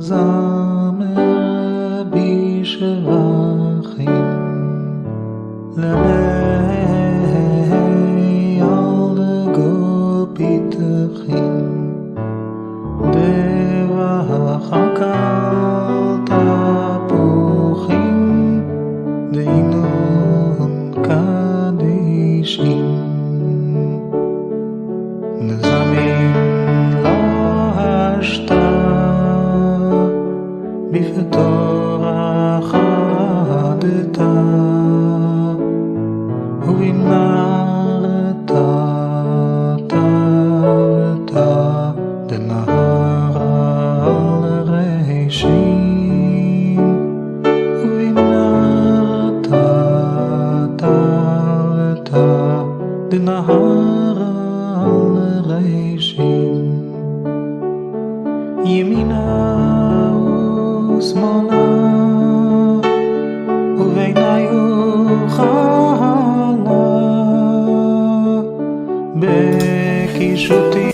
זמר בשבחים לבי על דגו פיתחים דבח הקל תפוחים דינון קדישים נזמים להשתה בפתור אחדתה ובנערתה תרתה דנהר על רשים ובנערתה תרתה דנהר על רשים ימינה ושמאלה וביניי וכלה בקישוטי.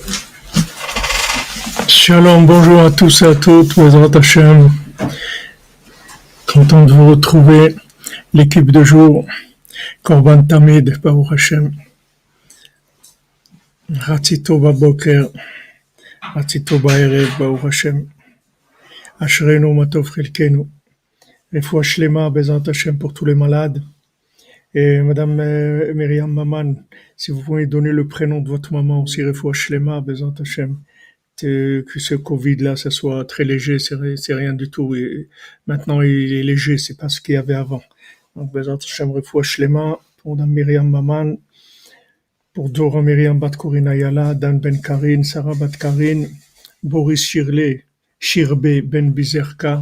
Shalom, bonjour à tous et à toutes, Bezrat Hashem. Content de vous retrouver, l'équipe de jour, Korban Tamid, Baruch Hashem. Ratzito Baboker, Ratzito Baerev, Baruch Hashem. Ashrenu Matov Chelkenu. Refoua Shlema, Bezrat Hashem pour tous les malades. Et Madame Myriam Maman, si vous pouvez donner le prénom de votre maman aussi, Refoua Shlema, Bezrat Hashem. Que ce Covid-là, ça soit très léger, c'est rien du tout. Et maintenant, il est léger, c'est pas ce qu'il y avait avant. Donc, Bezrat Hashem, Refoua Shlema, pour Madame Myriam Maman, pour Dora Myriam Bat Korina Yala, Dan Ben Karin, Sarah Bat Karin, Boris Shirbe Ben Bizerka,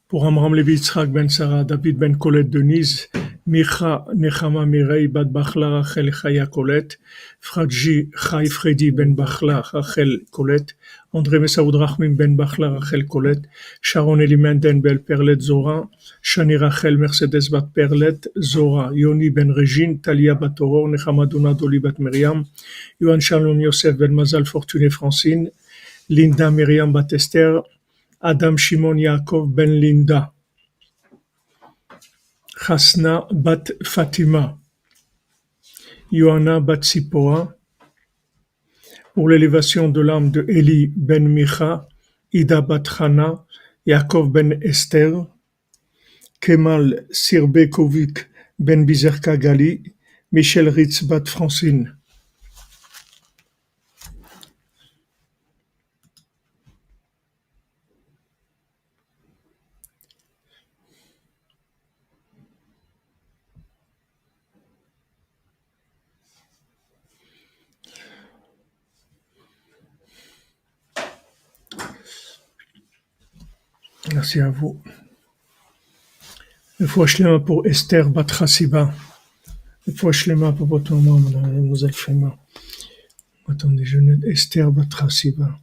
pour Amram Levi Yitzhak Ben Sarah, David Ben Colette Denise, Micha Nechama Mirei Bat Bachla Rachel Chaya Colette, Fradji Chai Fredi Ben Bachla Rachel Colette, André Messaoud Rachmim Ben Bachla Rachel Colette, Sharon Elimenden Ben Perlet Zora, Shani Rachel Mercedes Bat Perlet Zora, Yoni Ben Regine, Talia Bat Aurore, Nechama Dona Doli Bat Miriam, Yohan Shalom Yosef Ben Mazal Fortuné Francine, Linda Myriam Bat Esther, Adam Shimon Yaakov Ben Linda, Chasna Bat Fatima, Yohana Bat Sipora, pour l'élévation de l'âme de Eli Ben Micha, Ida Bat Chana, Yaakov Ben Esther, Kemal Sirbekovic Ben Bizerka Gali, Michel Ritz Bat Francine. Merci à vous. Le fois Shlema pour Esther Bat Chassiba. Le fois Shlema pour votre maman, mademoiselle Fema. Attendez, je note Esther Bat Chassiba.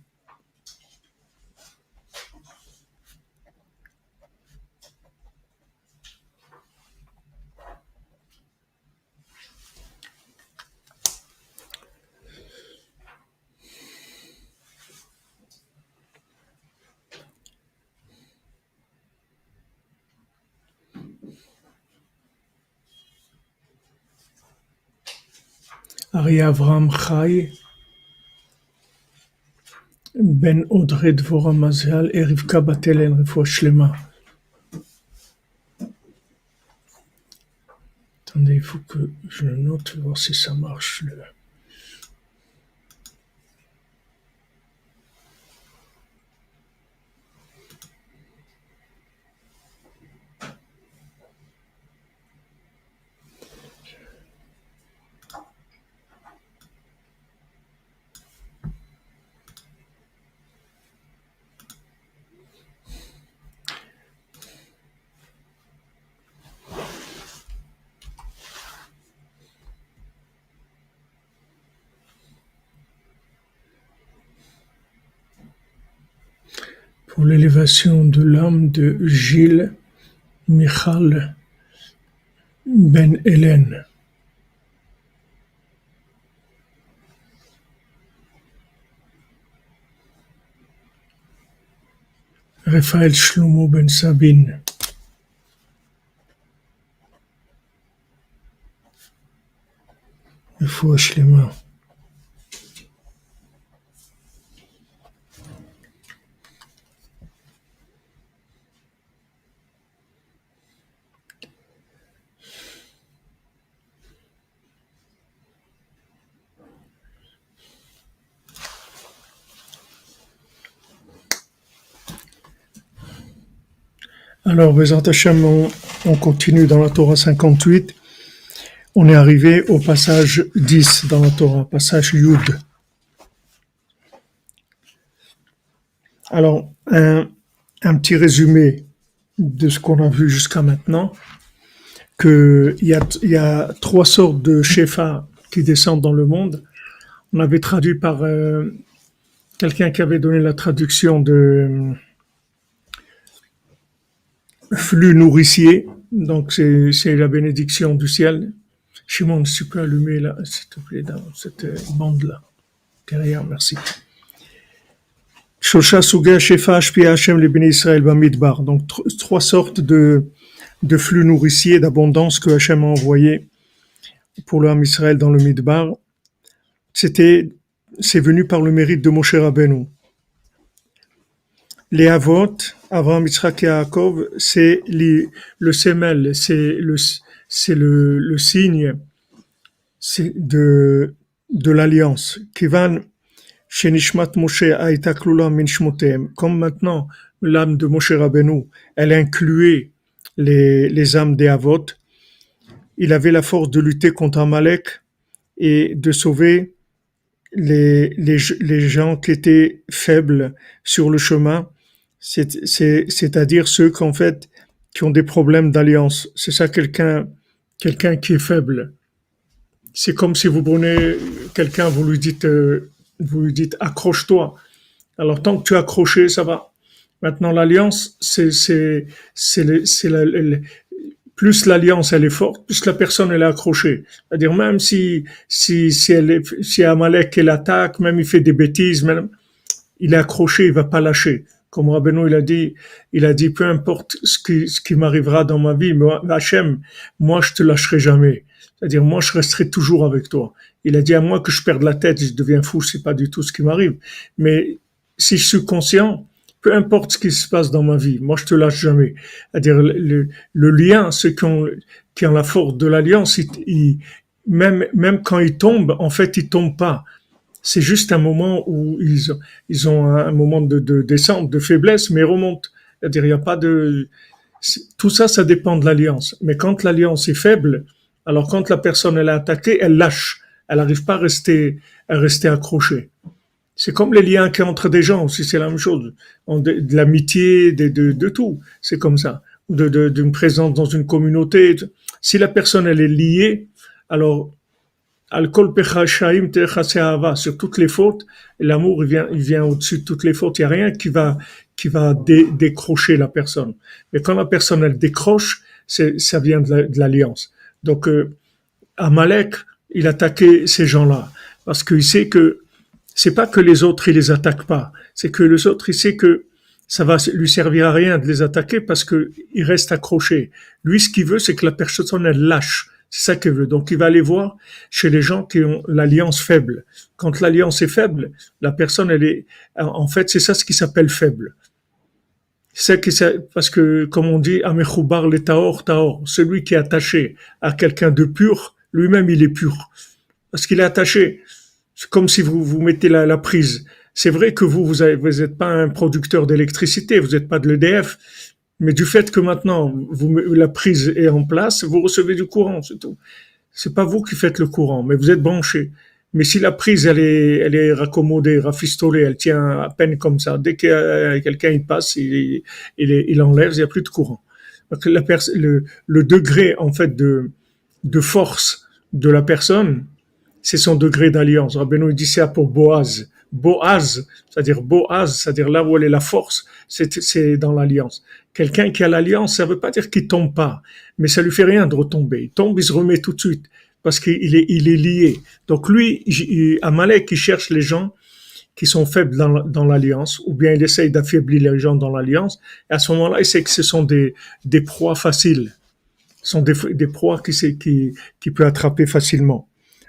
Ari Avram Chai, Ben Audrey Dvora Mazal et Rivka Bat Helen, Refoua Shlema. Attendez, il faut que je le note, voir si ça marche. Pour l'élévation de l'âme de Gilles Michal Ben Hélène. Raphaël Shlomo Ben Sabine. Refoua Shlema. Alors, Bezrat Hashem, on continue dans la Torah 58. On est arrivé au passage 10 dans la Torah, passage Yud. Alors, un petit résumé de ce qu'on a vu jusqu'à maintenant, qu'il y a trois sortes de Shefa qui descendent dans le monde. On avait traduit par quelqu'un qui avait donné la traduction de flux nourricier, donc c'est la bénédiction du ciel. Shimon, si tu peux allumer là, s'il te plaît, dans cette bande-là. Derrière, merci. Shosha Suga Shefa Ashpia Hashem le Béni Israël Bamidbar. Donc, trois sortes de flux nourriciers, d'abondance que Hashem a envoyé pour le Ham Israël dans le Midbar. C'est venu par le mérite de Moshe Rabbeinu. Les Avot, Avraham, Yitzhak et Yaakov, c'est le semel, c'est le signe de l'alliance. Kivan Shenishmat Moshe Aïta Klula Min Shmotem. Comme maintenant, l'âme de Moshe Rabbeinu, elle incluait les âmes des Avot. Il avait la force de lutter contre Amalek et de sauver les gens qui étaient faibles sur le chemin, c'est-à-dire ceux qui ont des problèmes d'alliance. C'est ça quelqu'un qui est faible. C'est comme si vous prenez quelqu'un, vous lui dites accroche-toi. Alors tant que tu es accroché, ça va. Maintenant l'alliance, plus l'alliance elle est forte, plus la personne elle est accrochée. C'est-à-dire même si Amalek elle attaque, même il fait des bêtises, même il est accroché, il va pas lâcher. Comme Rabbeinu il a dit peu importe ce qui m'arrivera dans ma vie, mais Hachem, moi je te lâcherai jamais. C'est-à-dire moi je resterai toujours avec toi. Il a dit à moi que je perde la tête, je deviens fou, c'est pas du tout ce qui m'arrive. Mais si je suis conscient, peu importe ce qui se passe dans ma vie, moi je te lâche jamais. C'est-à-dire le lien, ceux qui ont la force de l'alliance, même quand ils tombent, en fait ils tombent pas. C'est juste un moment où ils ont un moment de descente, de faiblesse, mais ils remontent. C'est-à-dire il y a pas de tout ça, ça dépend de l'alliance. Mais quand l'alliance est faible, alors quand la personne elle est attaquée, elle lâche, elle n'arrive pas à rester accrochée. C'est comme les liens qu'il y a entre des gens aussi, c'est la même chose. De l'amitié, de tout, c'est comme ça. D'une présence dans une communauté. Si la personne elle est liée, alors Al-Kol Pechashaim Techase Ahava, sur toutes les fautes, l'amour il vient au-dessus de toutes les fautes. Il n'y a rien qui va décrocher la personne. Mais quand la personne elle décroche, ça vient de l'alliance. Donc Amalek, il attaquait ces gens-là parce qu'il sait que c'est pas que les autres ils les attaquent pas, c'est que les autres il sait que ça va lui servir à rien de les attaquer parce que il reste accroché. Lui ce qu'il veut c'est que la personne elle lâche. C'est ça qu'il veut. Donc il va aller voir chez les gens qui ont l'alliance faible. Quand l'alliance est faible, la personne elle est en fait c'est ça ce qui s'appelle faible. Parce que comme on dit Amechoubar le taor, celui qui est attaché à quelqu'un de pur, lui-même il est pur parce qu'il est attaché. C'est comme si vous mettez la prise. C'est vrai que vous êtes pas un producteur d'électricité, vous n'êtes pas de l'EDF, mais du fait que maintenant la prise est en place, vous recevez du courant, c'est tout. C'est pas vous qui faites le courant, mais vous êtes branché. Mais si la prise elle est raccommodée, rafistolée, elle tient à peine comme ça, dès que quelqu'un il passe, il enlève, il n'y a plus de courant. Donc le degré en fait de force de la personne, c'est son degré d'alliance. Rabbeinu dit ça pour Boaz. Boaz, c'est-à-dire là où elle est la force, c'est dans l'alliance. Quelqu'un qui a l'alliance, ça veut pas dire qu'il tombe pas, mais ça lui fait rien de retomber. Il tombe, il se remet tout de suite parce qu'il est lié. Donc lui, Amalek, il cherche les gens qui sont faibles dans l'alliance, ou bien il essaye d'affaiblir les gens dans l'alliance, et à ce moment-là, il sait que ce sont des proies faciles, ce sont des proies qui peut attraper facilement.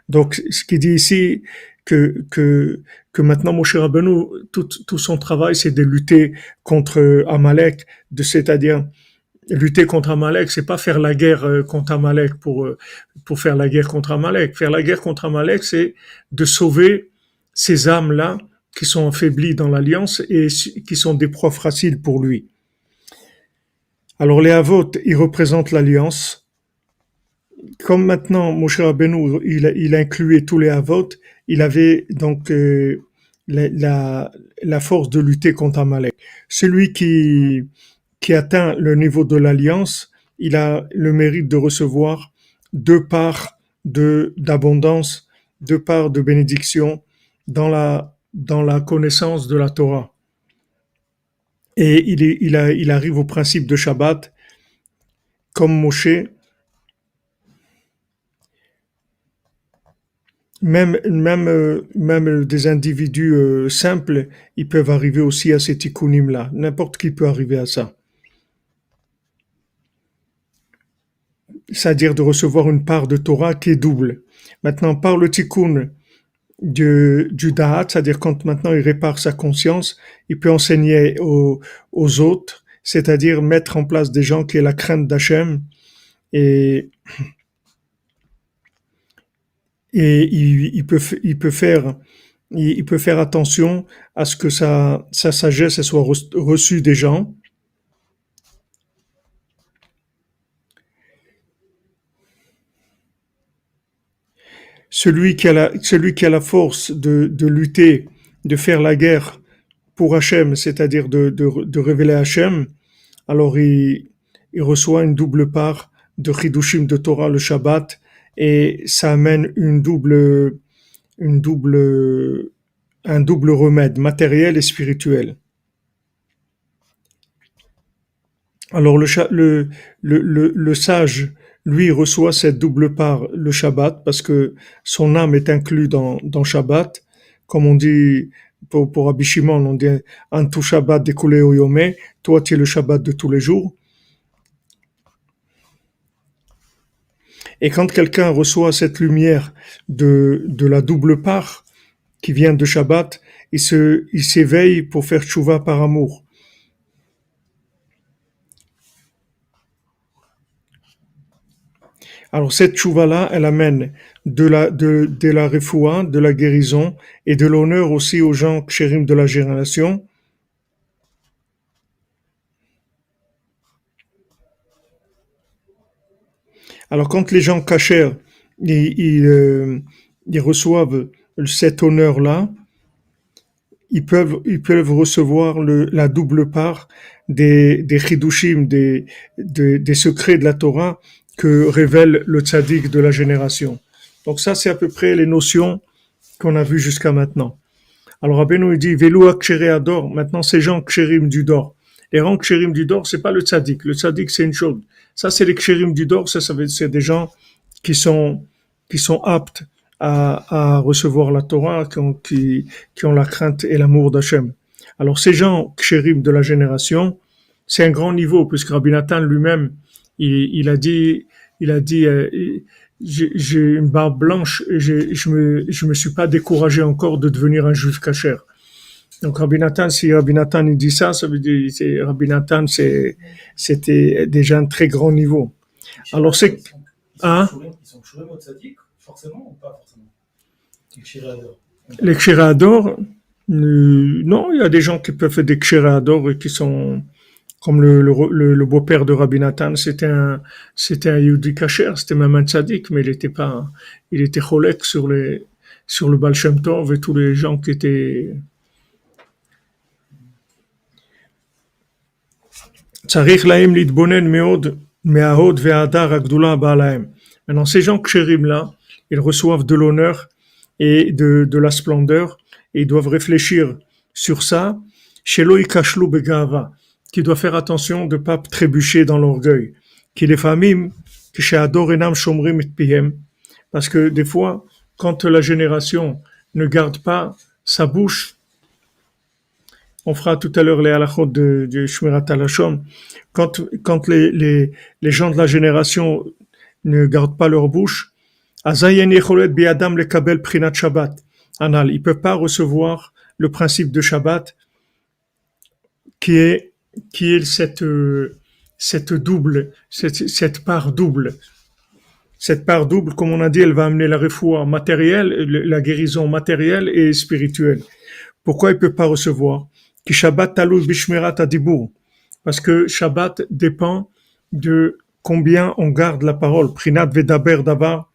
Donc, ce qu'il dit ici, que maintenant, Moshe Rabbeinu, tout son travail, c'est de lutter contre Amalek, c'est-à-dire lutter contre Amalek, c'est pas faire la guerre contre Amalek pour faire la guerre contre Amalek. Faire la guerre contre Amalek, c'est de sauver ces âmes-là qui sont affaiblies dans l'alliance et qui sont des proies faciles pour lui. Alors les Havot, ils représentent l'alliance. Comme maintenant Moshe Rabbeinu, il incluait tous les Havot, il avait donc la force de lutter contre Amalek. Celui qui atteint le niveau de l'alliance, il a le mérite de recevoir deux parts d'abondance, deux parts de bénédiction dans la connaissance de la Torah. Et il arrive au principe de Shabbat, comme Moshe. Même des individus simples, ils peuvent arriver aussi à ces tikkunim-là. N'importe qui peut arriver à ça. C'est-à-dire de recevoir une part de Torah qui est double. Maintenant, par le tikkun du Da'at, c'est-à-dire quand maintenant il répare sa conscience, il peut enseigner aux autres, c'est-à-dire mettre en place des gens qui aient la crainte d'Hachem et il peut faire attention à ce que sa sagesse soit reçue des gens. Celui qui a la force de lutter, de faire la guerre pour Hachem, c'est-à-dire de révéler Hachem, alors il reçoit une double part de Chidushim de Torah le Shabbat, et ça amène un double remède matériel et spirituel. Alors le sage, lui, reçoit cette double part le Shabbat parce que son âme est inclue dans Shabbat. Comme on dit pour Rabbi Shimon, on dit Antu Shabbat découlé au Yomé, toi tu es le Shabbat de tous les jours. Et quand quelqu'un reçoit cette lumière de la double part qui vient de Shabbat, il s'éveille pour faire tchouva par amour. Alors cette tchouva-là, elle amène de la refoua, de la guérison et de l'honneur aussi aux gens kshérim de la génération. Alors quand les gens kashers, ils reçoivent cet honneur-là, ils peuvent recevoir la double part des chidushim, des secrets de la Torah que révèle le tzaddik de la génération. Donc ça, c'est à peu près les notions qu'on a vues jusqu'à maintenant. Alors Rabbeinu il dit Velu akshéré ador. Maintenant, ces gens kshérim du dor. Les rangs kshérim du dor, c'est pas le tzaddik. Le tzaddik, c'est une chose. Ça, c'est les kshérim du dor. C'est des gens qui sont aptes à recevoir la Torah, qui ont la crainte et l'amour d'Hachem. Alors ces gens kshérim de la génération, c'est un grand niveau, puisque Rabbi Nathan lui-même, il a dit, j'ai une barbe blanche et je me suis pas découragé encore de devenir un juif kasher. Donc Rabbi Nathan, si Rabbi Nathan il dit ça, ça veut dire Rabbi Nathan c'était déjà un très grand niveau. Alors c'est ils sont kshurim au tzaddik, forcément ou pas forcément? Les kshérador, non, il y a des gens qui peuvent faire des kshérador et qui sont comme le beau-père de Rabbi Nathan, c'était un Yehudi Kasher, c'était même un tzaddik, mais il était cholek sur le Baal Shem Tov et tous les gens qui étaient. Tzarich lahem litbonen meod me'ahod ve'adar agdula ba'alahem. Maintenant, ces gens kshérim là, ils reçoivent de l'honneur et de la splendeur, et ils doivent réfléchir sur ça. Shelo ikashlu begava, qui doit faire attention de ne pas trébucher dans l'orgueil. Qui les famim, que chez Ador enam shomrim et pihem, parce que des fois, quand la génération ne garde pas sa bouche, on fera tout à l'heure les halachot de Shmirat HaLashon. Quand les gens de la génération ne gardent pas leur bouche, Azayen yecholet biadam lekabel prinat Shabbat. Anal, ils peuvent pas recevoir le principe de Shabbat qui est cette double, cette part double. Cette part double, comme on a dit, elle va amener la refoua matérielle, la guérison matérielle et spirituelle. Pourquoi il ne peut pas recevoir? Ki Shabbat talou bishmerat adibur. Parce que Shabbat dépend de combien on garde la parole. Prinat vedaber davar,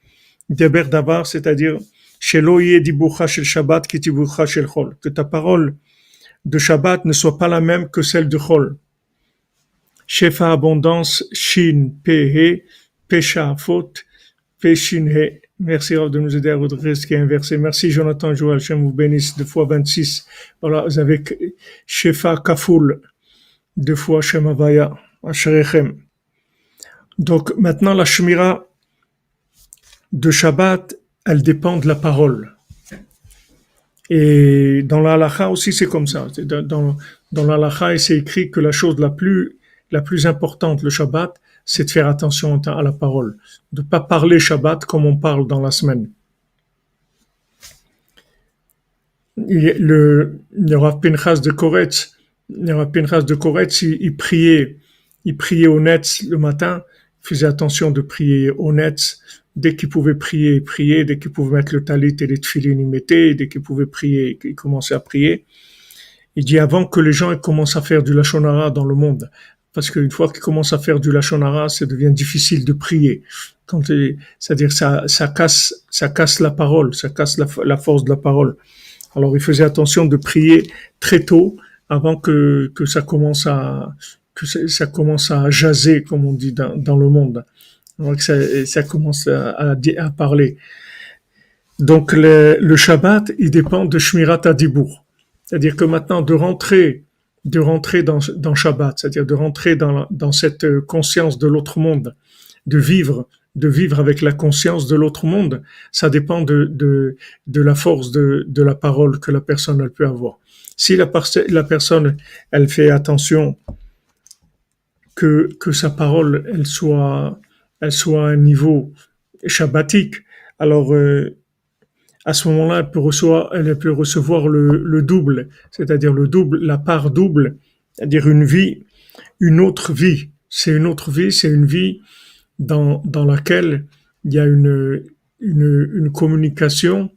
deber davar, c'est-à-dire shelo yeh diburcha shel Shabbat ki diburcha shel chol. Que ta parole de Shabbat ne soit pas la même que celle de chol. Shefa abondance, shin, pe, pesha, faute, pe, shin, he. Merci Rav de nous aider à redresser ce qui est inversé. Merci Jonathan Joël, Hachem vous bénisse, 2 fois 26. Voilà, vous avez Shefa Kafoul, 2 fois Shem Havaya, Asherechem. Donc maintenant la Shmira de Shabbat, elle dépend de la parole. Et dans la halakha aussi c'est comme ça. Dans la halakha, c'est écrit que la chose la plus importante, le Shabbat, c'est de faire attention à la parole, de ne pas parler Shabbat comme on parle dans la semaine. Le Rav Pinchas de Koretz, il priait au Netz le matin, il faisait attention de prier au Netz. Dès qu'il pouvait prier, il priait. Dès qu'il pouvait mettre le talit et les tefilin, il mettait. Dès qu'il pouvait prier, il commençait à prier. Il dit avant que les gens commencent à faire du lashon hara dans le monde. Parce qu'une fois qu'ils commencent à faire du lashon hara, ça devient difficile de prier. C'est-à-dire ça casse la parole, ça casse la force de la parole. Alors il faisait attention de prier très tôt avant que ça commence à jaser, comme on dit dans le monde. Alors que ça commence à parler. Donc le Shabbat, il dépend de Shmirat Adibur. C'est-à-dire que maintenant de rentrer dans Shabbat, c'est-à-dire de rentrer dans cette conscience de l'autre monde, de vivre avec la conscience de l'autre monde, ça dépend de la force de la parole que la personne elle peut avoir. Si la personne elle fait attention que sa parole elle soit à un niveau shabbatique, alors à ce moment-là, elle peut recevoir le double, c'est-à-dire la part double, c'est-à-dire une autre vie. C'est une vie dans laquelle il y a une communication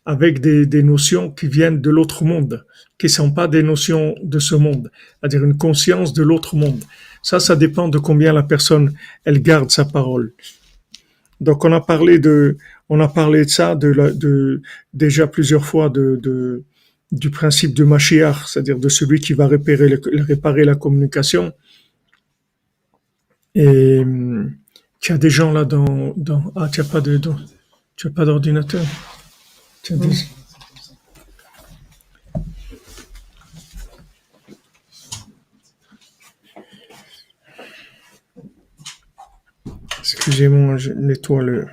avec des notions qui viennent de l'autre monde, qui ne sont pas des notions de ce monde, c'est-à-dire une conscience de l'autre monde. Ça dépend de combien la personne, elle garde sa parole. Donc on a parlé de ça déjà plusieurs fois du principe de Mashiach, c'est-à-dire de celui qui va réparer la communication. Et tu as des gens là tu n'as pas d'ordinateur. Tu as des... Excusez-moi, je nettoie le...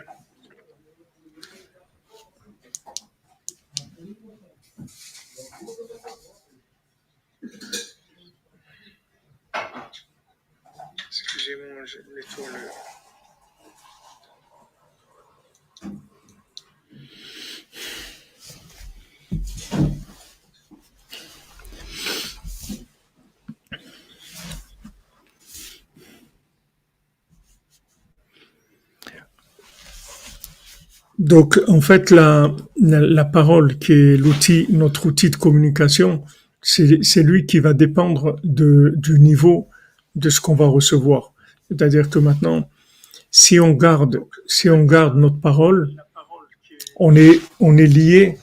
Excusez-moi, je nettoie le... Donc, en fait, la parole qui est notre outil de communication, c'est lui qui va dépendre du niveau de ce qu'on va recevoir. C'est-à-dire que maintenant, si on garde notre parole, on est lié.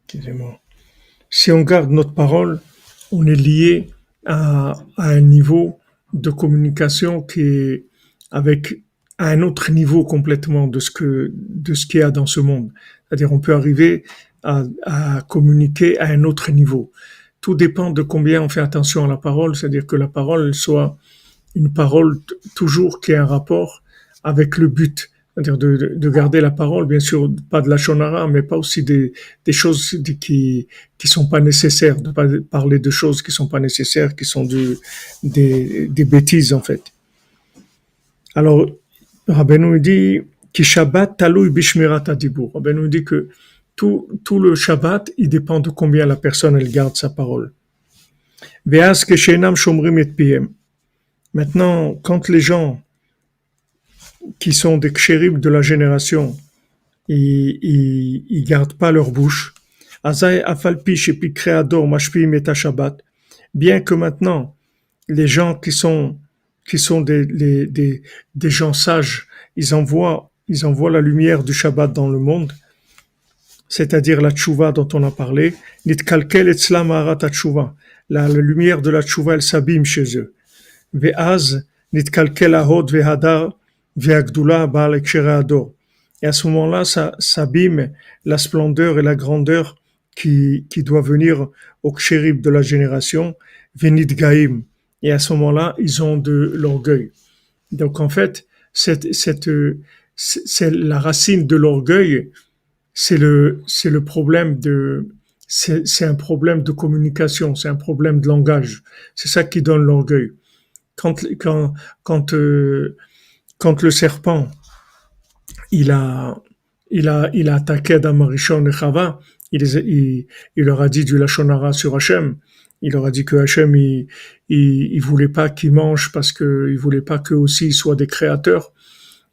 Excusez-moi. Si on garde notre parole, on est lié à un niveau de communication qui est à un autre niveau complètement de ce qu'il y a dans ce monde. C'est-à-dire, on peut arriver à communiquer à un autre niveau. Tout dépend de combien on fait attention à la parole, c'est-à-dire que la parole soit une parole toujours qui ait un rapport avec le but. c'est-à-dire de garder la parole, bien sûr, pas de la shonara, mais pas aussi des choses qui sont pas nécessaires, de pas parler de choses qui sont pas nécessaires, qui sont des bêtises, en fait. Alors, Rabbeinu dit, qui Shabbat talui bishmirat adibur. Rabbeinu dit que tout le Shabbat, il dépend de combien la personne, elle garde sa parole. Ve'az keshenam shomrim et piem. Maintenant, quand les gens qui sont des kshérib de la génération, ils gardent pas leur bouche. Azay afalpi shepi kreador mashpim et Shabbat. Bien que maintenant, les gens qui sont des gens sages, ils envoient la lumière du Shabbat dans le monde, c'est-à-dire la tchouva dont on a parlé. Nitkalkel etzlam haarat tchouva. La lumière de la tchouva, elle s'abîme chez eux. Ve'az nitkalkel ahod ve'hadar ve'agdula ba'al ekshera ador. Et à ce moment-là, ça s'abîme la splendeur et la grandeur qui doit venir au kshérib de la génération, venidgaim. Et à ce moment-là, ils ont de l'orgueil. Donc en fait, c'est la racine de l'orgueil, c'est le problème c'est un problème de communication, c'est un problème de langage. C'est ça qui donne l'orgueil. Quand, quand, quand, euh, quand le serpent, il a attaqué Adam Rishon et Chava, il leur a dit du Lachon Hara sur Hachem. Il leur a dit que Hachem, il voulait pas qu'ils mangent parce que il voulait pas qu'eux aussi ils soient des créateurs.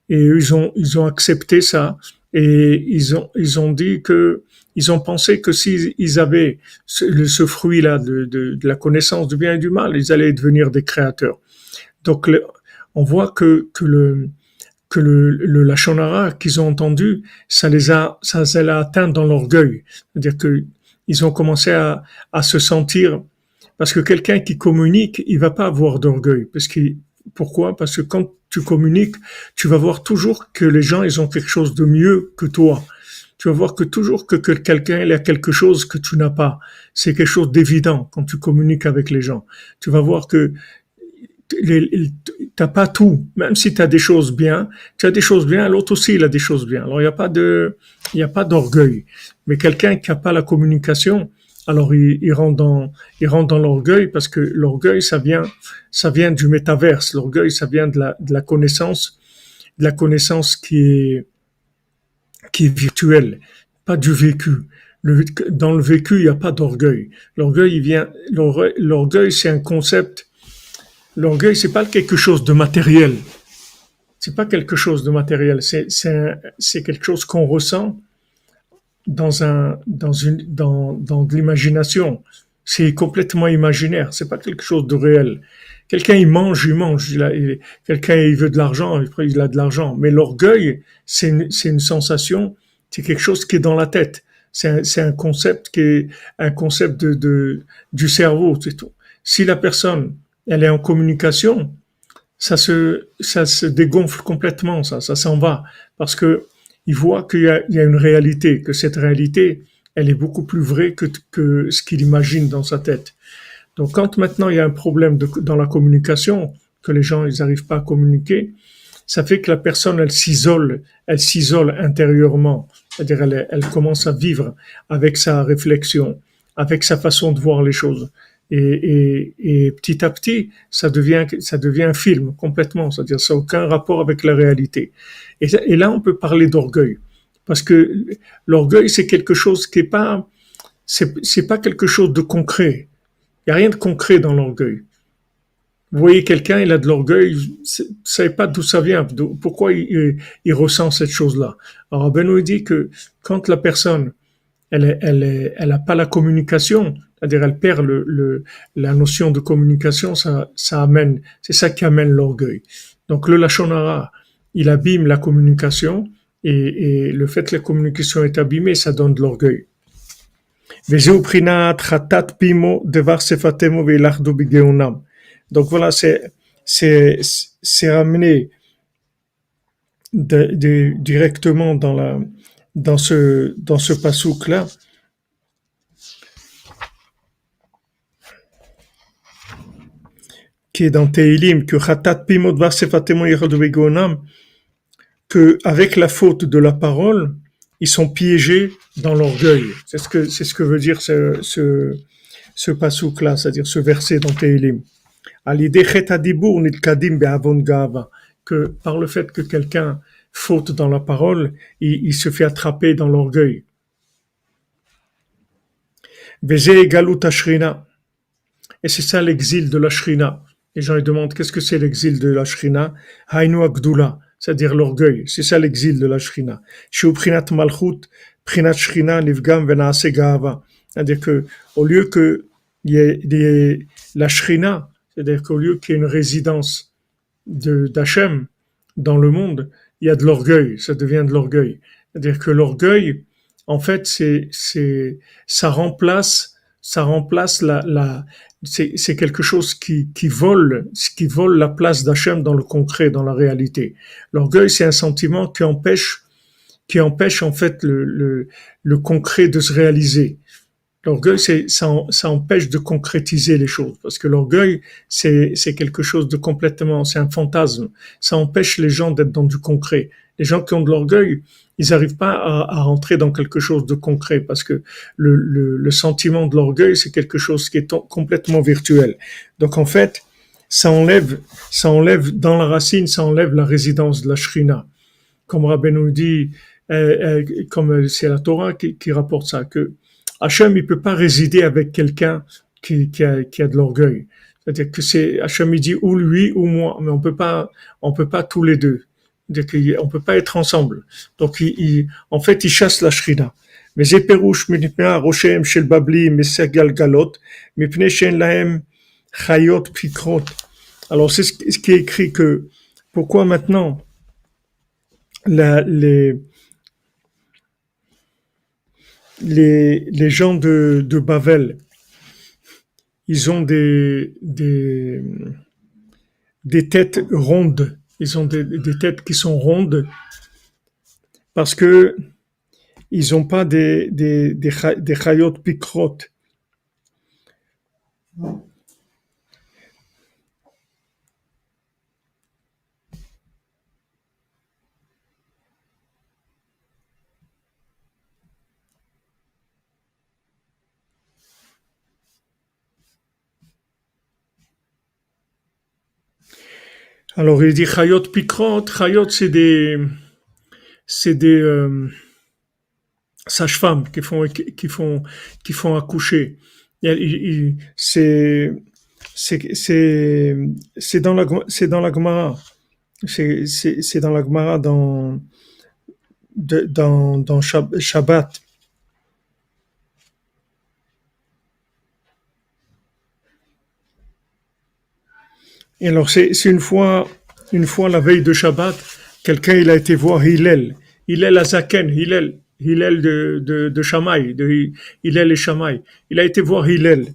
Et eux, ils ont accepté ça. Et ils ont dit que, ils ont pensé que s'ils avaient ce fruit-là de la connaissance du bien et du mal, ils allaient devenir des créateurs. Donc, on voit que le Lachon Hara qu'ils ont entendu, ça les a atteint dans l'orgueil. C'est-à-dire que ils ont commencé à se sentir, parce que quelqu'un qui communique, il va pas avoir d'orgueil. Pourquoi? Parce que quand tu communiques, tu vas voir toujours que les gens, ils ont quelque chose de mieux que toi. Tu vas voir que toujours que quelqu'un, il a quelque chose que tu n'as pas. C'est quelque chose d'évident quand tu communiques avec les gens. Tu vas voir que t'as pas tout. Même si tu as des choses bien, l'autre aussi, il a des choses bien. Alors, il y a pas d'orgueil. Mais quelqu'un qui a pas la communication, alors il rentre dans l'orgueil, parce que l'orgueil, ça vient du métaverse. L'orgueil, ça vient de la connaissance qui est virtuelle, pas du vécu. Dans le vécu, il n'y a pas d'orgueil. L'orgueil, c'est un concept. L'orgueil, c'est pas quelque chose de matériel. C'est pas quelque chose de matériel. C'est quelque chose qu'on ressent dans de l'imagination. C'est complètement imaginaire. C'est pas quelque chose de réel. Quelqu'un, il mange. Quelqu'un, il veut de l'argent, après, il a de l'argent. Mais l'orgueil, c'est une sensation, c'est quelque chose qui est dans la tête. C'est un concept du cerveau, c'est tout. Si la personne, elle est en communication, ça se dégonfle complètement, ça s'en va. Parce que il voit qu'il y a une réalité, que cette réalité, elle est beaucoup plus vraie que ce qu'il imagine dans sa tête. Donc, quand maintenant il y a un problème dans la communication, que les gens, ils n'arrivent pas à communiquer, ça fait que la personne, elle s'isole intérieurement. C'est-à-dire, elle commence à vivre avec sa réflexion, avec sa façon de voir les choses. Et petit à petit, ça devient un film complètement. C'est-à-dire, ça n'a aucun rapport avec la réalité. Et là, on peut parler d'orgueil. Parce que l'orgueil, c'est quelque chose qui est pas, c'est pas quelque chose de concret. Il n'y a rien de concret dans l'orgueil. Vous voyez quelqu'un, il a de l'orgueil, vous ne savez pas d'où ça vient, pourquoi il ressent cette chose-là. Alors, Benoît dit que quand la personne, elle a pas la communication, c'est-à-dire elle perd la notion de communication, ça amène, c'est ça qui amène l'orgueil. Donc, le Lachon Hara, il abîme la communication, et le fait que la communication est abîmée, ça donne de l'orgueil. Donc voilà, c'est ramené directement dans ce pasouk là, qui est dans Tehilim, que que avec la faute de la parole, ils sont piégés dans l'orgueil. C'est ce que veut dire ce pasouk-là, c'est-à-dire ce verset dans Tehilim. Que par le fait que quelqu'un faute dans la parole, il se fait attraper dans l'orgueil. Et c'est ça l'exil de la Shrina. Les gens ils demandent qu'est-ce que c'est l'exil de la Shrina? Hainu Agdula, c'est-à-dire l'orgueil. C'est ça l'exil de la Shrina. Shu Prinat Malchut, Prinat Shrina, Nivgam Venaase Gahava. C'est-à-dire que au lieu que il y ait la Shrina, c'est-à-dire qu'au lieu qu'il y ait une résidence d'Hachem dans le monde, il y a de l'orgueil, ça devient de l'orgueil. C'est-à-dire que l'orgueil, en fait, ça remplace c'est quelque chose qui vole la place d'Hachem dans le concret, dans la réalité. L'orgueil, c'est un sentiment qui empêche en fait le concret de se réaliser. L'orgueil, ça empêche de concrétiser les choses, parce que l'orgueil, c'est quelque chose de complètement, c'est un fantasme. Ça empêche les gens d'être dans du concret. Les gens qui ont de l'orgueil, ils n'arrivent pas à rentrer dans quelque chose de concret, parce que le sentiment de l'orgueil, c'est quelque chose qui est complètement virtuel. Donc en fait, ça enlève dans la racine, ça enlève la résidence de la Shrina. Comme Rabbeinu dit, comme c'est la Torah qui rapporte ça, que Hachem, il peut pas résider avec quelqu'un qui a de l'orgueil. C'est-à-dire que Hachem, il dit ou lui ou moi, mais on peut pas tous les deux. C'est-à-dire qu'on peut pas être ensemble. Donc, en fait, il chasse la Shrina. Mais Zeperouche, Mipnea, Roshem, Shel Babli, Meser Galgalot, Mipnei Shen Lahem, Chayot, Pikrot. Alors, c'est ce qui est écrit que, pourquoi maintenant, les gens de Bavel, ils ont des têtes rondes. Ils ont des têtes qui sont rondes parce que ils n'ont pas des chayot pikrot. Alors il dit chayot pikrot. Chayot, c'est des sages-femmes qui font accoucher. C'est dans la Gemara. C'est dans la Gemara dans Shabbat. Et alors c'est une fois la veille de Shabbat, quelqu'un il a été voir Hillel Azaken, Hillel de Shammai, de Hillel et Shammai. Il a été voir Hillel.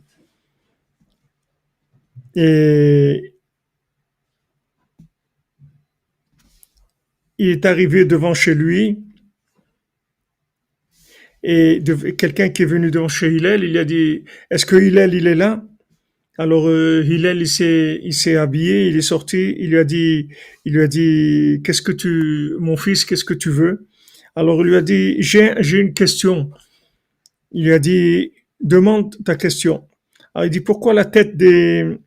Et il est arrivé devant chez lui et quelqu'un qui est venu devant chez Hillel, il a dit est-ce que Hillel il est là? Alors Hillel il s'est habillé, il est sorti, il lui a dit mon fils, qu'est-ce que tu veux? Alors il lui a dit j'ai une question. Il lui a dit demande ta question. Alors il dit pourquoi la tête des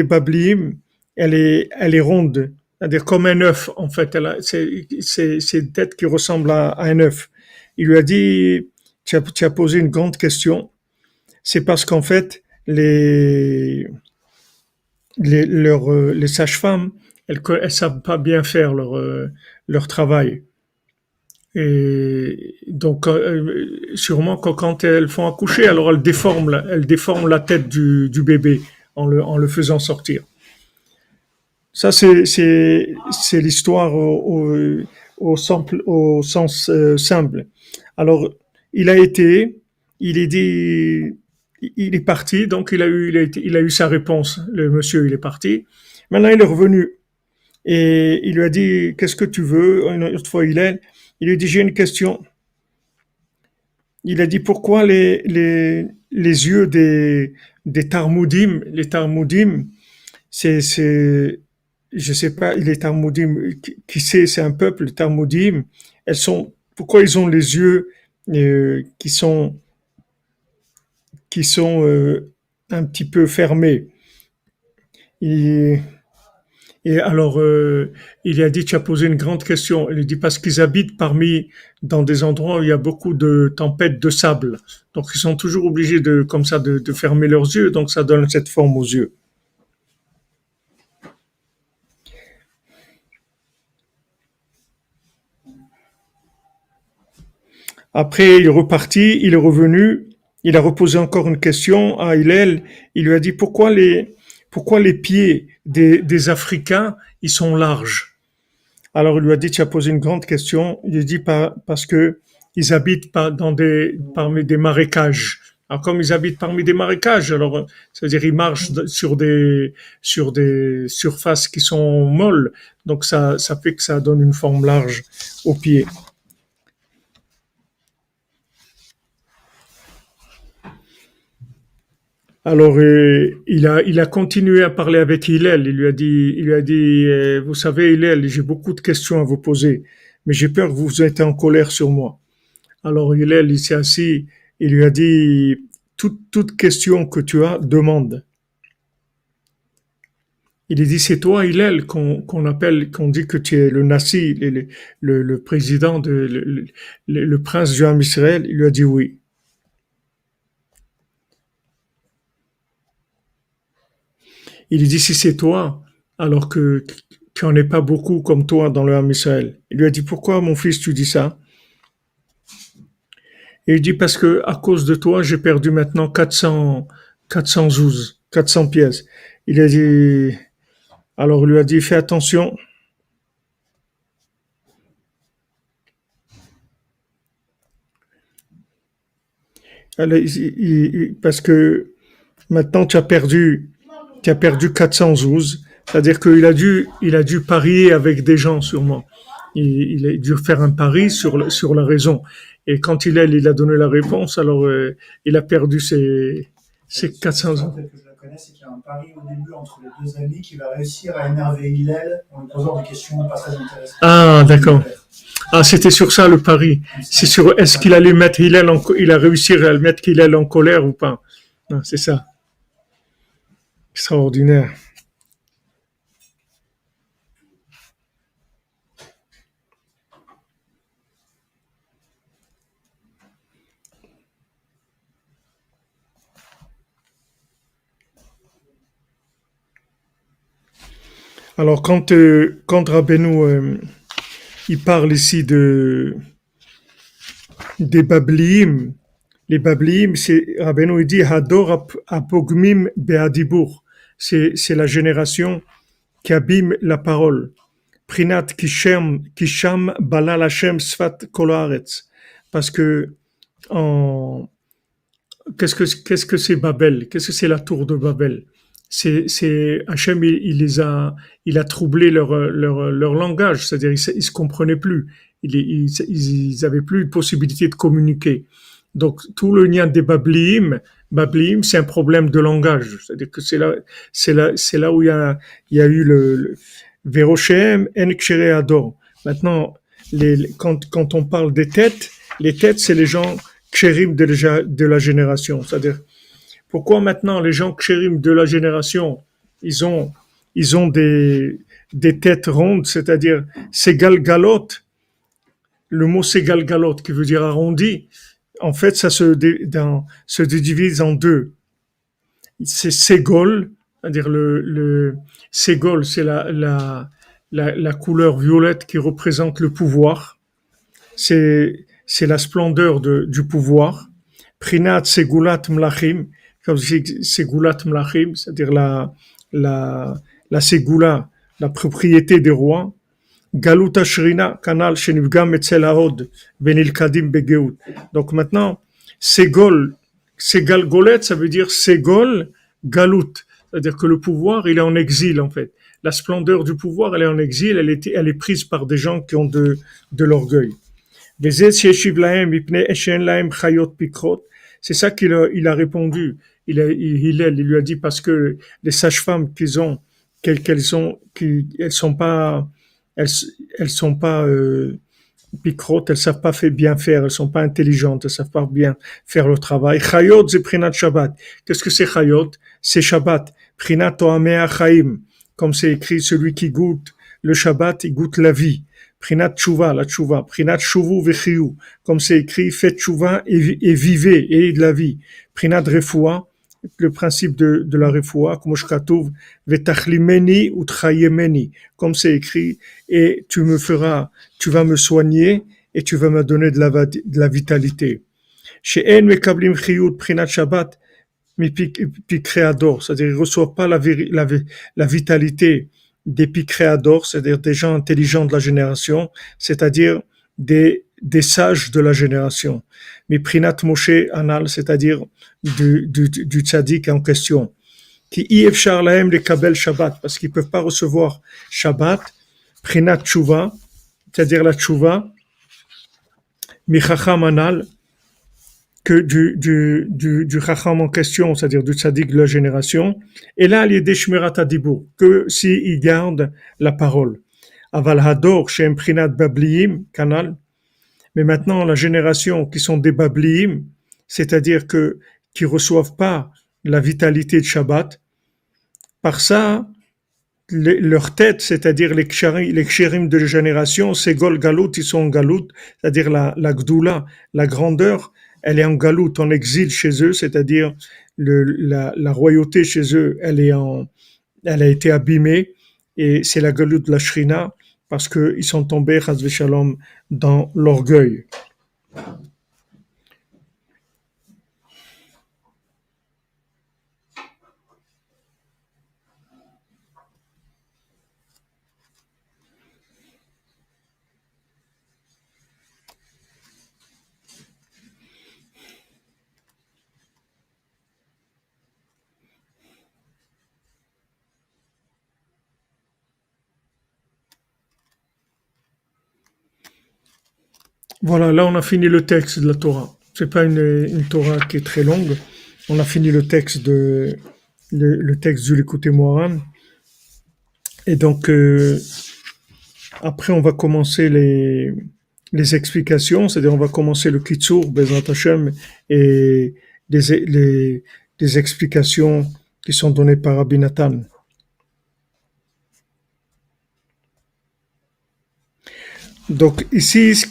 Bablim elle est ronde, c'est-à-dire comme un œuf en fait, c'est une tête qui ressemble à un œuf. Il lui a dit tu as posé une grande question. C'est parce qu'en fait les sages-femmes, elles savent pas bien faire leur travail. Et donc, sûrement quand elles font accoucher, alors elles déforment la tête du bébé en le faisant sortir. Ça, c'est l'histoire au sens simple. Alors, il est parti, donc il a eu sa réponse. Le monsieur, il est parti. Maintenant, il est revenu et il lui a dit qu'est-ce que tu veux? Une autre fois, il lui dit j'ai une question. Il a dit pourquoi les yeux des Talmudim, les Talmudim, c'est je sais pas, les Talmudim, qui sait, c'est un peuple, les Talmudim, pourquoi ils ont les yeux qui sont un petit peu fermés? Et, et alors, il a dit, tu as posé une grande question. Il a dit, parce qu'ils habitent dans des endroits où il y a beaucoup de tempêtes de sable. Donc, ils sont toujours obligés comme ça, de fermer leurs yeux. Donc, ça donne cette forme aux yeux. Après, il est reparti, il est revenu, il a reposé encore une question à Hillel. Il lui a dit pourquoi les pieds des Africains, ils sont larges. Alors il lui a dit, tu as posé une grande question. Il a dit parce que ils habitent parmi des marécages. Alors comme ils habitent parmi des marécages, alors c'est-à-dire ils marchent sur des surfaces qui sont molles, donc ça fait que ça donne une forme large aux pieds. Alors, il a continué à parler avec Hillel. Il lui a dit, vous savez, Hillel, j'ai beaucoup de questions à vous poser, mais j'ai peur que vous êtes en colère sur moi. Alors, Hillel, il s'est assis, il lui a dit, toute question que tu as, demande. Il a dit, c'est toi, Hillel, qu'on appelle, qu'on dit que tu es le Nassi, le président, le prince du Ham Israël. Il lui a dit oui. Il lui dit, si c'est toi, alors que qu'il n'y en ait pas beaucoup comme toi dans le Ham Israël. Il lui a dit, pourquoi mon fils tu dis ça? Et il dit, parce que à cause de toi, j'ai perdu maintenant 400 zouz, 400 pièces. Il a dit, alors il lui a dit, fais attention. Parce que maintenant tu as perdu 400 zouz. C'est-à-dire qu'il a dû parier avec des gens sûrement. Il a dû faire un pari sur la raison. Et quand il a donné la réponse, alors il a perdu ses 400 Ça, zouz. peut-être que je la connais, c'est qu'il y a un pari au début entre les deux amis qui va réussir à énerver Hillel en lui posant des questions pas très intéressantes. Ah, d'accord. Ah, c'était sur ça le pari. C'est sur est-ce qu'il allait mettre il a réussi à le mettre Hillel en colère ou pas. Ah, c'est ça. Extraordinaire. Alors, quand Rabbeinu, il parle ici des Babliim, les Babliim, Rabbeinu il dit Hador apogmim be'adibur. C'est la génération qui abîme la parole. Prinat kisham balal Hashem sfat kol haaretz. Parce que en, qu'est-ce que c'est Babel? Qu'est-ce que c'est la tour de Babel? C'est Hachem, il a troublé leur langage, c'est-à-dire ils se comprenaient plus, ils avaient plus de possibilité de communiquer. Donc tout le lien des Babliim, c'est un problème de langage, c'est-à-dire que c'est là où il y a eu le Veroshem en Kshere Ador. Maintenant, quand on parle des têtes, les têtes, c'est les gens kshérim de la génération. C'est-à-dire, pourquoi maintenant les gens kshérim de la génération, ils ont des têtes rondes, c'est-à-dire ségalgalotes. Le mot ségalgalote, qui veut dire arrondi, en fait, ça se divise en deux. C'est ségol, c'est-à-dire le ségol, c'est la couleur violette qui représente le pouvoir. C'est la splendeur du pouvoir. Prinat segulat mlachim, comme segulat mlachim, c'est-à-dire la segula, la propriété des rois. Galut ashrina kanal shenivgam etzel haod benilkadim begeut. Donc maintenant, Segalgolet, ça veut dire Segol Galut, c'est-à-dire que le pouvoir, il est en exil en fait. La splendeur du pouvoir, elle est en exil, elle est prise par des gens qui ont de l'orgueil. C'est ça qu'il a répondu. Il lui a dit parce que les sages-femmes elles sont pas, elles, elles sont pas picrotes, elles savent pas bien faire, elles sont pas intelligentes, elles savent pas bien faire le travail. Chayot c'est prinat Shabbat. Qu'est-ce que c'est chayot? C'est Shabbat. Prinat toamea chaim. Comme c'est écrit, celui qui goûte le Shabbat, il goûte la vie. Prinat tshuva, la tshuva. Prinat shuvu vechiyu. Comme c'est écrit, faites tshuva et vivez, et de la vie. Prinat refoua, le principe de la refoua, comme je katouv, vetachlimeni ou tchayemeni. Comme c'est écrit, et tu vas me soigner et tu vas me donner de la vitalité. Chez En mekablim chiyut prinat Shabbat, Picréador, c'est-à-dire ils ne reçoivent pas la vitalité des Picréador, c'est-à-dire des gens intelligents de la génération, c'est-à-dire des sages de la génération. Mais Prinat Moshe Anal, c'est-à-dire du tzaddik en question. Qui ifshar lahem le kabel Shabbat, parce qu'ils ne peuvent pas recevoir Shabbat, Prinat Tshuva, c'est-à-dire la Tshuva, Michacham Anal, que du Chacham en question, c'est-à-dire du tzaddik de la génération, et là, il y a des shmirat hadibur, que s'il garde la parole. Aval hador, shem prinat babliim, canal, mais maintenant, la génération qui sont des babliim, c'est-à-dire qui reçoivent pas la vitalité de Shabbat, par ça, leur tête, c'est-à-dire les kshérim de la génération, c'est gol galout, ils sont en galout, c'est-à-dire la gdoula, la grandeur, elle est en galout, en exil chez eux, c'est-à-dire la royauté chez eux, elle a été abîmée, et c'est la galout de la shrina, parce qu'ils sont tombés, chas v'shalom, dans l'orgueil. Voilà, là on a fini le texte de la Torah. C'est pas une Torah qui est très longue. On a fini le texte le texte du Likutei Moharan. Et donc après on va commencer les explications, c'est-à-dire on va commencer le Kitsur, Bezrat Hashem, et les explications qui sont données par Rabbi Nathan. Donc ici, ce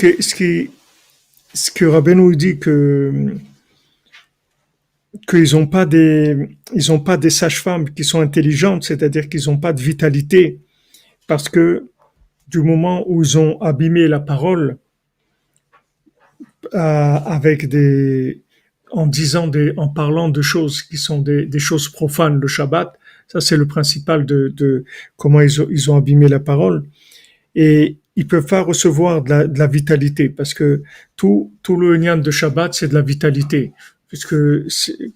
que Rabbeinu dit qu'ils n'ont pas des sages-femmes qui sont intelligentes, c'est-à-dire qu'ils n'ont pas de vitalité, parce que du moment où ils ont abîmé la parole en parlant de choses qui sont des choses profanes, le Shabbat, ça c'est le principal de comment ils ont abîmé la parole. Et ils peuvent pas recevoir de la vitalité, parce que tout le Inyan de Shabbat, c'est de la vitalité. Puisque,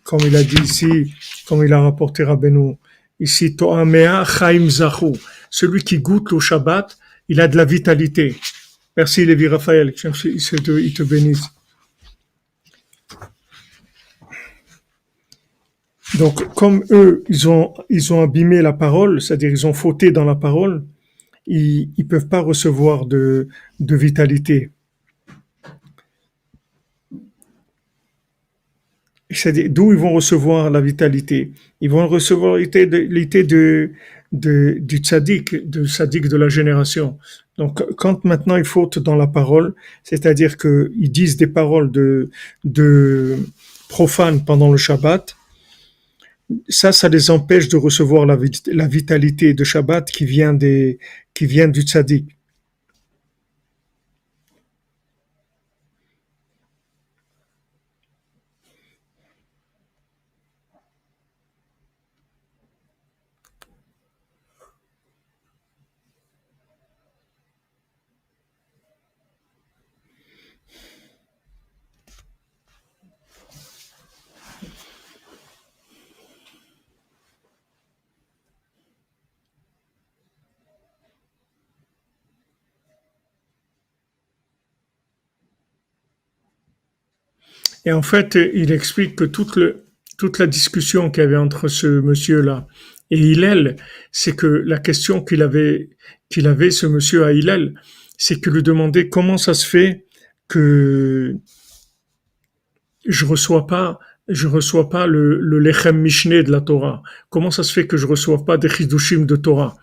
comme il a dit ici, comme il a rapporté Rabbeinu, ici, To'amea Chaim Zahu, celui qui goûte le Shabbat, il a de la vitalité. Merci Lévi Raphaël, il te bénisse. Donc, comme eux, ils ont abîmé la parole, c'est-à-dire ils ont fauté dans la parole, ils peuvent pas recevoir de vitalité. C'est-à-dire, d'où ils vont recevoir la vitalité? Ils vont recevoir la vitalité du tzaddik, de la génération. Donc, quand maintenant ils fautent dans la parole, c'est-à-dire qu'ils disent des paroles de profanes pendant le Shabbat, ça les empêche de recevoir la vitalité de Shabbat qui vient du tzaddik. Et en fait, il explique que toute la discussion qu'il y avait entre ce monsieur-là Et Hillel, c'est que la question qu'il avait ce monsieur à Hillel, c'est qu'il lui demandait comment ça se fait que je reçois pas, je reçois pas le lechem mishneh de la Torah. Comment ça se fait que je reçois pas des chidushim de Torah?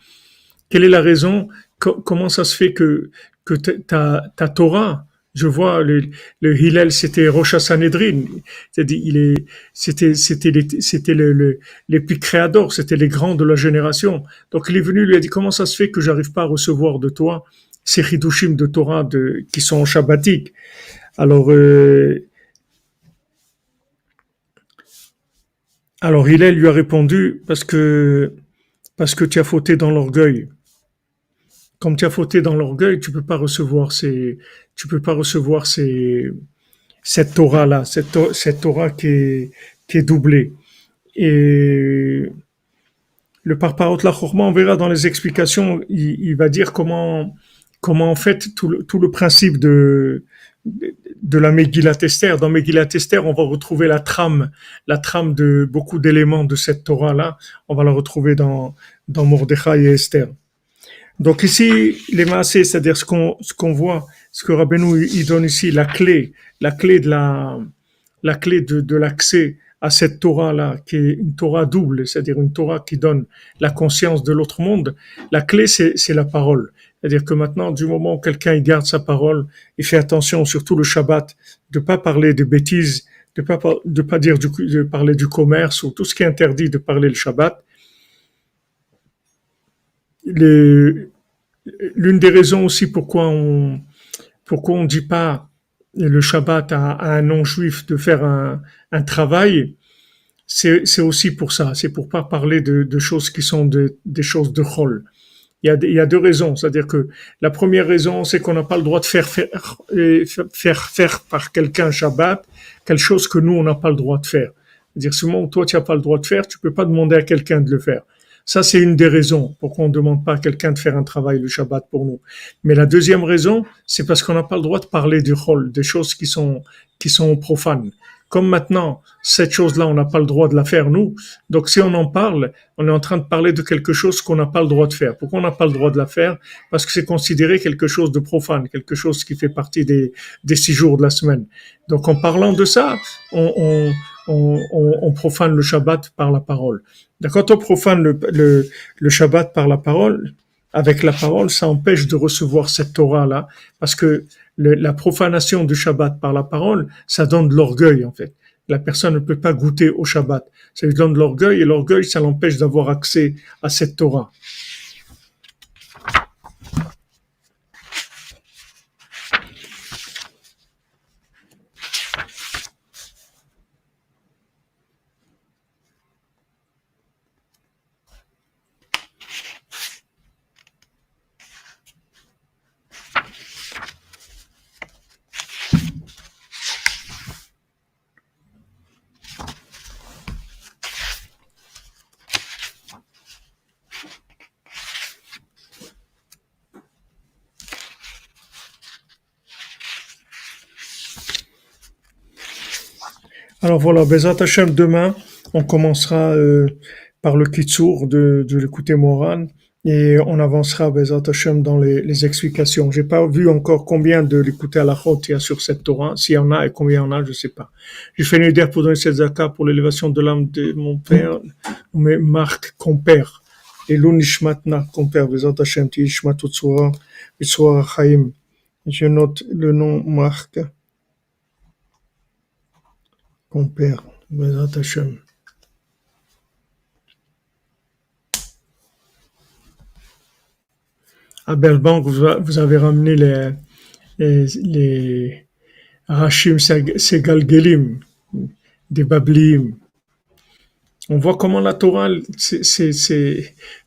Quelle est la raison? Comment ça se fait que ta Torah, je vois le Hillel, c'était Rosh Sanhedrin, c'est-à-dire c'était les Picréadors, c'était les grands de la génération. Donc il est venu, lui a dit comment ça se fait que j'arrive pas à recevoir de toi ces chidushim de Torah qui sont shabbatiques. Alors alors Hillel lui a répondu parce que tu as fauté dans l'orgueil. Comme tu as fauté dans l'orgueil, tu peux pas recevoir cette Torah-là, cette Torah qui est doublée. Et le Parparot la Chorma, on verra dans les explications, il va dire comment en fait tout le principe de la Megillat Esther. Dans Megillat Esther, on va retrouver la trame de beaucoup d'éléments de cette Torah-là. On va la retrouver dans Mordechai et Esther. Donc ici, les maasés, c'est-à-dire ce qu'on voit, ce que Rabbeinu il donne ici, la clé de l'accès à cette Torah-là, qui est une Torah double, c'est-à-dire une Torah qui donne la conscience de l'autre monde. La clé, c'est la parole. C'est-à-dire que maintenant, du moment où quelqu'un il garde sa parole, il fait attention, surtout le Shabbat, de pas parler de bêtises, de pas dire de parler du commerce ou tout ce qui est interdit de parler le Shabbat. L'une des raisons aussi pourquoi on dit pas le Shabbat à un non-juif de faire un travail, c'est aussi pour ça. C'est pour pas parler de choses qui sont des choses de chol. Il y a deux raisons. C'est-à-dire que la première raison, c'est qu'on n'a pas le droit de faire par quelqu'un Shabbat quelque chose que nous, on n'a pas le droit de faire. C'est-à-dire, seulement toi, tu n'as pas le droit de faire, tu peux pas demander à quelqu'un de le faire. Ça, c'est une des raisons pourquoi on ne demande pas à quelqu'un de faire un travail le Shabbat pour nous. Mais la deuxième raison, c'est parce qu'on n'a pas le droit de parler du chol, des choses qui sont profanes. Comme maintenant, cette chose-là, on n'a pas le droit de la faire, nous. Donc, si on en parle, on est en train de parler de quelque chose qu'on n'a pas le droit de faire. Pourquoi on n'a pas le droit de la faire? Parce que c'est considéré quelque chose de profane, quelque chose qui fait partie des 6 jours de la semaine. Donc, en parlant de ça, on profane le Shabbat par la parole. Quand on profane le Shabbat par la parole, avec la parole, ça empêche de recevoir cette Torah-là, parce que la profanation du Shabbat par la parole, ça donne de l'orgueil, en fait. La personne ne peut pas goûter au Shabbat. Ça lui donne de l'orgueil, et l'orgueil, ça l'empêche d'avoir accès à cette Torah. Alors voilà, Bezat Hashem, demain, on commencera par le Kitsour de l'écouter Moran et on avancera Bezat Hashem dans les explications. J'ai pas vu encore combien de l'écouter à la chôte il y a sur cette Torah, s'il y en a et combien il y en a, je sais pas. J'ai fait une idée pour donner cette zakat pour l'élévation de l'âme de mon père, mais Marc, compère, et l'Unishmatna, compère, Bezat Hashem, Tishmatot Tzora, Bitzora Chaim. Je note le nom Marc. Compère, Bezat Hashem. À Belbank, vous avez ramené les Rachim Segalgelim, des Bablim. On voit comment la Torah,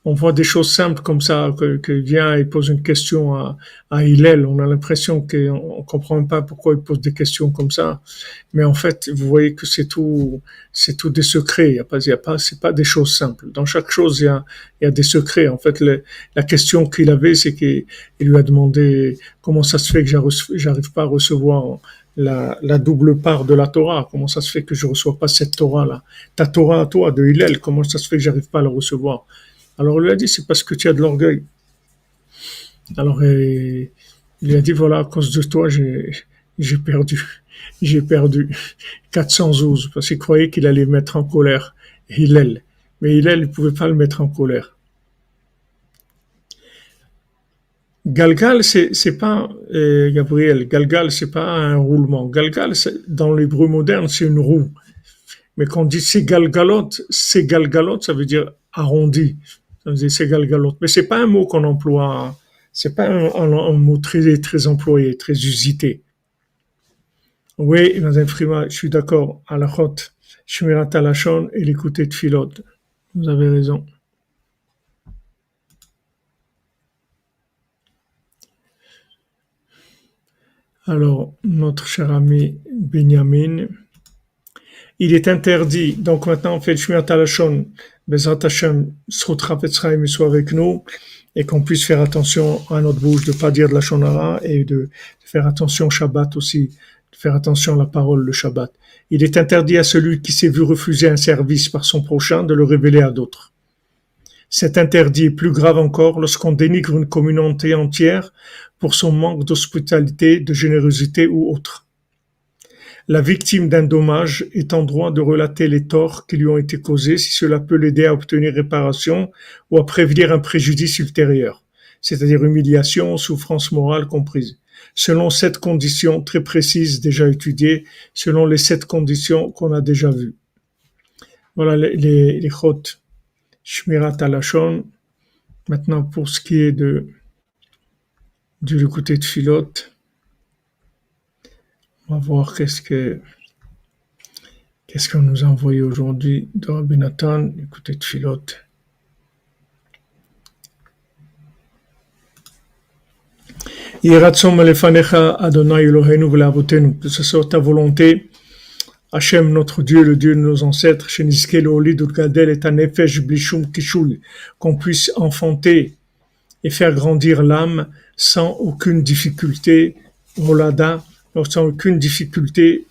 on voit des choses simples comme ça, que vient et pose une question à Hillel. On a l'impression qu'on comprend même pas pourquoi il pose des questions comme ça. Mais en fait, vous voyez que c'est tout des secrets. C'est pas des choses simples. Dans chaque chose, il y a des secrets. En fait, la question qu'il avait, c'est qu'il lui a demandé comment ça se fait que j'arrive pas à recevoir la double part de la Torah. Comment ça se fait que je ne reçois pas cette Torah-là? Ta Torah à toi, de Hillel, comment ça se fait que j'arrive pas à la recevoir? Alors, il lui a dit, c'est parce que tu as de l'orgueil. Alors, il lui a dit, voilà, à cause de toi, j'ai perdu. J'ai perdu 412, parce qu'il croyait qu'il allait mettre en colère Hillel. Mais Hillel, il ne pouvait pas le mettre en colère. Galgal, c'est pas, Gabriel, Galgal, c'est pas un roulement. Galgal, dans l'hébreu moderne, c'est une roue. Mais quand on dit c'est galgalot, ça veut dire arrondi. Ça veut dire c'est galgalot. Mais c'est pas un mot qu'on emploie, c'est pas un mot très, très employé, très usité. Oui, Madame Frima, je suis d'accord. À la chot, Shmirat Alashon et l'écouter de Philot. Vous avez raison. Alors, notre cher ami Benjamin, il est interdit, donc maintenant on fait Shmirat Alashon, Bezrat Hashem, Srotra Petzraim soit avec nous, et qu'on puisse faire attention à notre bouche, de ne pas dire de la Shonara, et de faire attention au Shabbat aussi, de faire attention à la parole, le Shabbat. Il est interdit à celui qui s'est vu refuser un service par son prochain de le révéler à d'autres. Cet interdit est plus grave encore lorsqu'on dénigre une communauté entière pour son manque d'hospitalité, de générosité ou autre. La victime d'un dommage est en droit de relater les torts qui lui ont été causés si cela peut l'aider à obtenir réparation ou à prévenir un préjudice ultérieur, c'est-à-dire humiliation, souffrance morale comprise, selon 7 conditions très précises déjà étudiées, selon les 7 conditions qu'on a déjà vues. Voilà les chot. Shmirat Alashon. Maintenant, pour ce qui est de l'écouter de Philot, on va voir qu'est-ce qu'on nous a envoyé aujourd'hui de Rabbi Nathan, écouter de Philot. Yiratzom lefanecha Adonai Eloheinu v'leavotenu, que ce soit ta volonté, Hachem, notre Dieu, le Dieu de nos ancêtres, qu'on puisse enfanter et faire grandir l'âme sans aucune difficulté, molada, sans aucune difficulté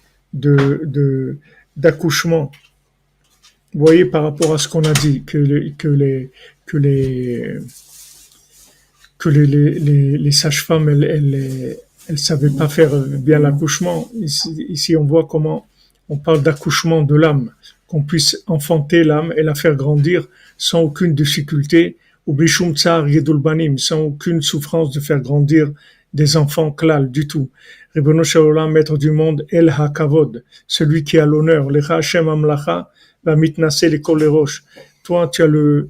d'accouchement. Vous voyez, par rapport à ce qu'on a dit, que les sages-femmes, elles savaient pas faire bien l'accouchement. Ici, on voit comment on parle d'accouchement de l'âme, qu'on puisse enfanter l'âme et la faire grandir sans aucune difficulté, ou bishum tsar yedulbanim, sans aucune souffrance de faire grandir des enfants klal du tout. Ribono shel olam, maître du monde, El HaKavod, celui qui a l'honneur, Lecha Hashem Amlacha, va mitnase les kolerosh. Toi, tu as le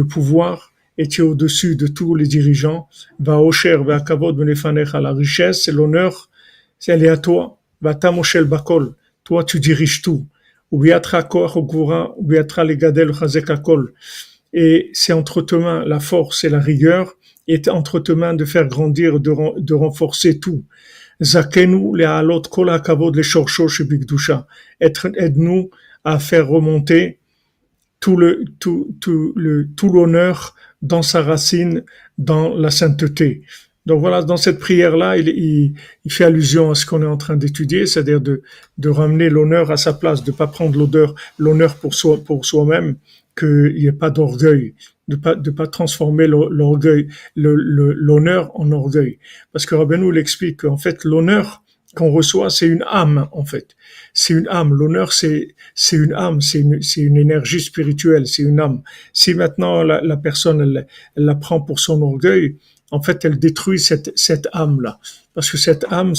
pouvoir et tu es au-dessus de tous les dirigeants. Va Osher, va Kavod, Benefanecha, la richesse, c'est l'honneur, elle est à toi. Vata Moshel Bakol, toi tu diriges tout. Ubiatra Koach Ogvura, Ubiatra Legadel Chazek Akol. Et c'est entre tes mains la force et la rigueur, et entre tes mains de faire grandir, de renforcer tout. Zakenu le'alot kol hakavod le shorsho shebikdusha. Aide-nous à faire remonter tout l'honneur dans sa racine, dans la sainteté. Donc voilà, dans cette prière-là, il fait allusion à ce qu'on est en train d'étudier, c'est-à-dire de ramener l'honneur à sa place, de pas prendre l'honneur pour soi-même, qu'il n'y ait pas d'orgueil, de pas transformer l'honneur en orgueil. Parce que Rabbeinu l'explique qu'en fait, l'honneur qu'on reçoit, c'est une âme, en fait. C'est une âme. L'honneur, c'est une âme, c'est une énergie spirituelle, c'est une âme. Si maintenant la personne, elle la prend pour son orgueil, en fait, elle détruit cette âme-là. Parce que cette âme,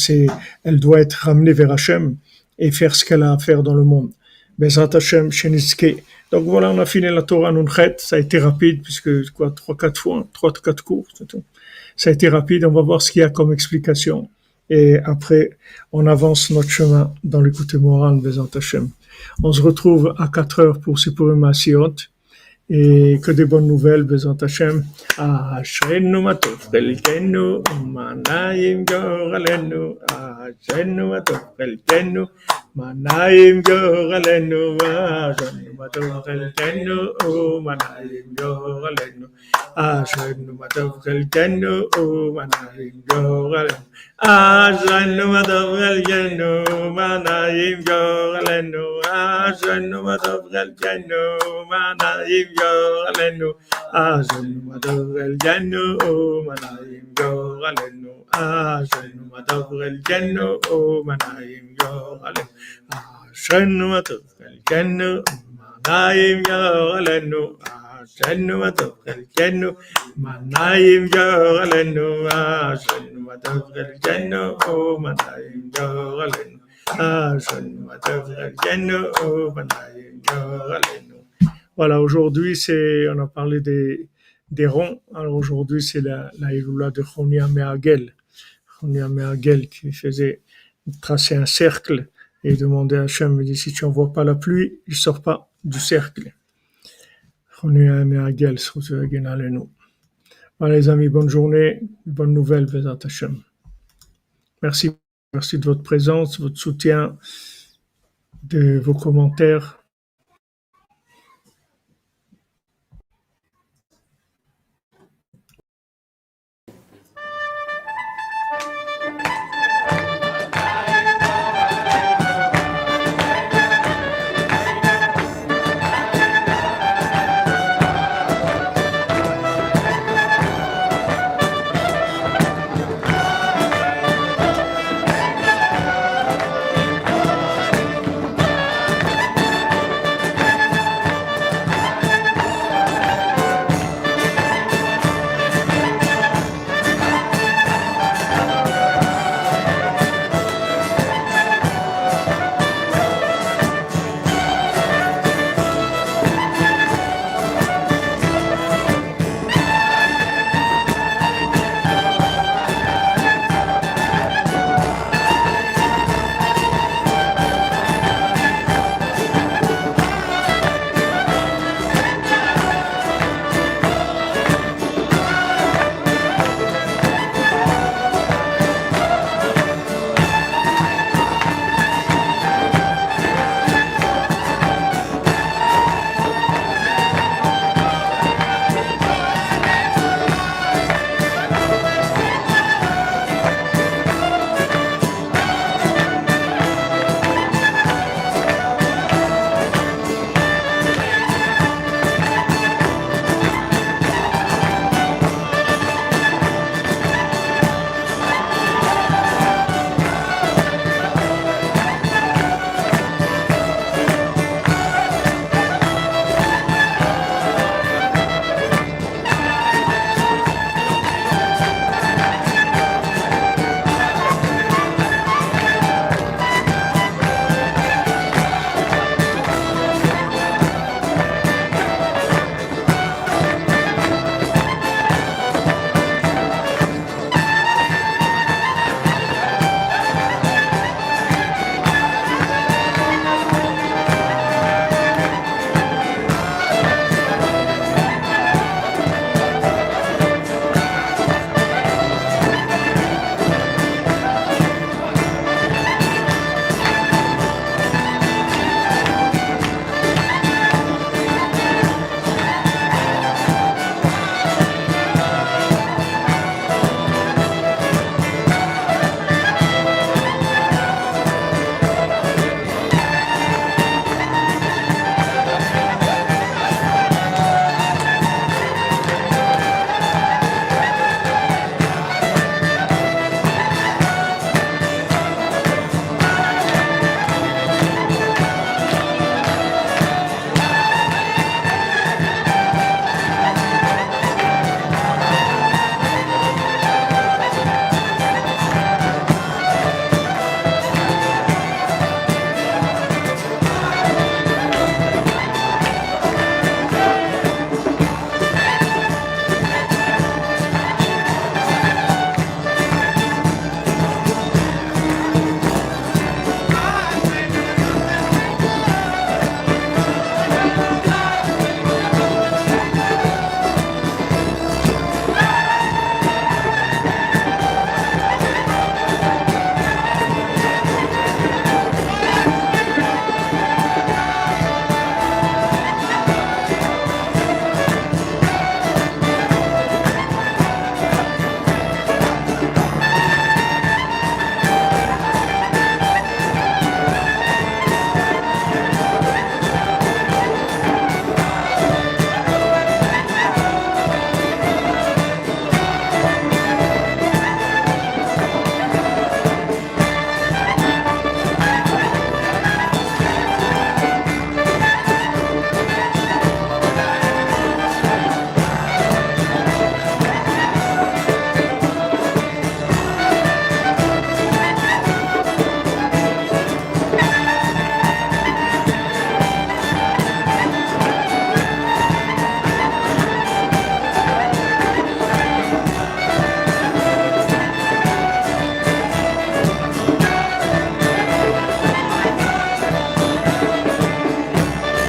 elle doit être ramenée vers Hachem et faire ce qu'elle a à faire dans le monde. Bezrat Hachem, Sheniske. Donc voilà, on a fini la Torah Nunchet. Ça a été rapide, puisque 3-4 cours, c'est tout. Ça a été rapide, on va voir ce qu'il y a comme explication. Et après, on avance notre chemin dans l'écoute morale, Bezrat Hachem. On se retrouve à 4 heures pour Sipurim Asiot. Et que des bonnes nouvelles, Bezrat Hashem. Ashrenu matov chelkenu, umanayim goralenu. Ashrenu matov chelkenu, Manayim Yoralenu, Ashenu Matov Chelkenu, Manayim Yoralenu, Ashenu Matov Chelkenu, Manayim Yoralenu, Ashenu Matov Chelkenu, Manayim Yoralenu, Ashenu Matov Chelkenu, Manayim Yoralenu, Ashenu Matov Chelkenu, Manayim Yoralenu, Ashenu Matov Chelkenu, Manayim Yoralenu. Ashenu matov chelkenu, manayim yoralenu. Ashenu matov chelkenu, manayim yoralenu. Ashenu matov chelkenu, manayim yoralenu. Ashenu matov chelkenu, manayim yoralenu. Voilà, aujourd'hui, on a parlé des ronds. Alors aujourd'hui, c'est la Iloula de Chonia Meagel. Chonia Meagel qui faisait tracer un cercle et demander à Hachem, il dit, si tu n'envoies pas la pluie, il ne sort pas du cercle. Voilà les amis, bonne journée, bonne nouvelle, Bezat Hachem. Merci de votre présence, votre soutien, de vos commentaires.